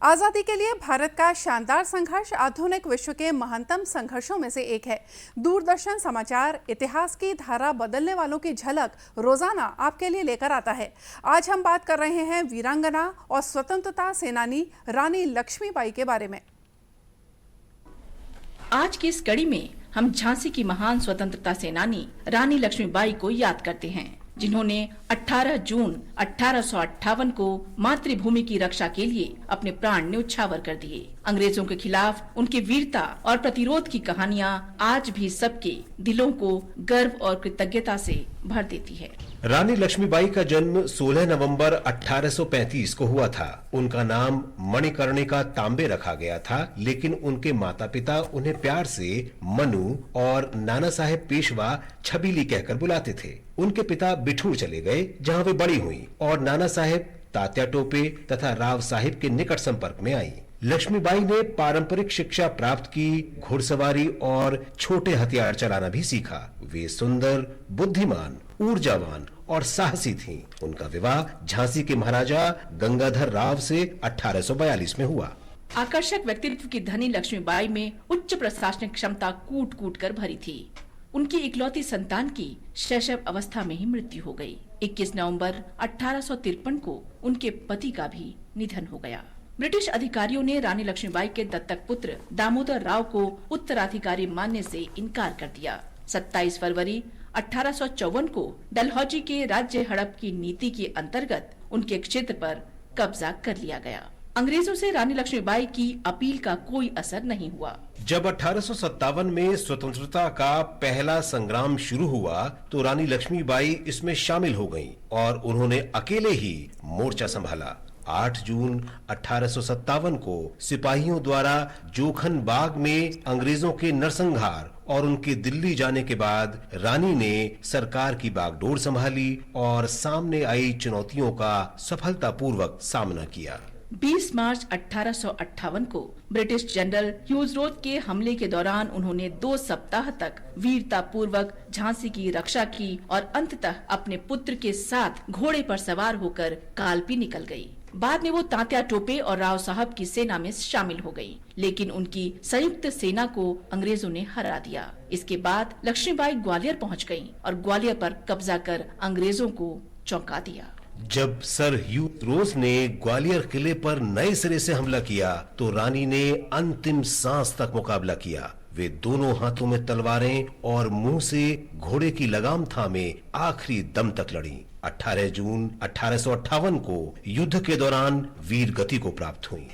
आज़ादी के लिए भारत का शानदार संघर्ष आधुनिक विश्व के महानतम संघर्षों में से एक है। दूरदर्शन समाचार इतिहास की धारा बदलने वालों की झलक रोजाना आपके लिए लेकर आता है। आज हम बात कर रहे हैं वीरांगना और स्वतंत्रता सेनानी रानी लक्ष्मीबाई के बारे में। आज की इस कड़ी में हम झांसी की महान स्वतंत्रता सेनानी रानी लक्ष्मीबाई को याद करते हैं, जिन्होंने 18 जून 1858 को मातृभूमि की रक्षा के लिए अपने प्राण न्यौछावर कर दिए। अंग्रेजों के खिलाफ उनकी वीरता और प्रतिरोध की कहानियां आज भी सबके दिलों को गर्व और कृतज्ञता से भर देती है। रानी लक्ष्मीबाई का जन्म 16 नवंबर 1835 को हुआ था। उनका नाम मणिकर्णिका तांबे रखा गया था, लेकिन उनके माता पिता उन्हें प्यार से मनु और नाना साहेब पेशवा छबीली कहकर बुलाते थे। उनके पिता बिठूर चले गए, जहां वे बड़ी हुई और नाना साहेब तात्या टोपे तथा राव साहिब के निकट संपर्क में आई। लक्ष्मीबाई ने पारंपरिक शिक्षा प्राप्त की, घुड़सवारी और छोटे हथियार चलाना भी सीखा। वे सुंदर, बुद्धिमान, ऊर्जावान और साहसी थीं। उनका विवाह झांसी के महाराजा गंगाधर राव से 1842 में हुआ। आकर्षक व्यक्तित्व की धनी लक्ष्मीबाई में उच्च प्रशासनिक क्षमता कूट कूट कर भरी थी। उनकी इकलौती संतान की शैशव अवस्था में ही मृत्यु हो गई। 21 नवंबर 1853 को उनके पति का भी निधन हो गया। ब्रिटिश अधिकारियों ने रानी लक्ष्मीबाई के दत्तक पुत्र दामोदर राव को उत्तराधिकारी मानने से इनकार कर दिया। 27 फरवरी 1854 को डलहौजी के राज्य हड़प की नीति के अंतर्गत उनके क्षेत्र पर कब्जा कर लिया गया। अंग्रेजों से रानी लक्ष्मीबाई की अपील का कोई असर नहीं हुआ। जब 1857 में स्वतंत्रता का पहला संग्राम शुरू हुआ तो रानी लक्ष्मीबाई इसमें शामिल हो गईं और उन्होंने अकेले ही मोर्चा संभाला। 8 जून 1857 को सिपाहियों द्वारा जोखन बाग में अंग्रेजों के नरसंहार और उनके दिल्ली जाने के बाद रानी ने सरकार की बागडोर संभाली और सामने आई चुनौतियों का सफलतापूर्वक सामना किया। 20 मार्च 1858 को ब्रिटिश जनरल ह्यूज रोज के हमले के दौरान उन्होंने 2 सप्ताह तक वीरता पूर्वक झांसी की रक्षा की और अंततः अपने पुत्र के साथ घोड़े पर सवार होकर कालपी निकल गई। बाद में वो तात्या टोपे और राव साहब की सेना में शामिल हो गई, लेकिन उनकी संयुक्त सेना को अंग्रेजों ने हरा दिया। इसके बाद लक्ष्मीबाई ग्वालियर पहुंच गईं और ग्वालियर पर कब्जा कर अंग्रेजों को चौंका दिया। जब सर ह्यूज रोज ने ग्वालियर किले पर नए सिरे से हमला किया तो रानी ने अंतिम सांस तक मुकाबला किया। वे दोनों हाथों में तलवारें और मुंह से घोड़े की लगाम थामे आखिरी दम तक लड़ी। 18 जून 1858 को युद्ध के दौरान वीर गति को प्राप्त हुई।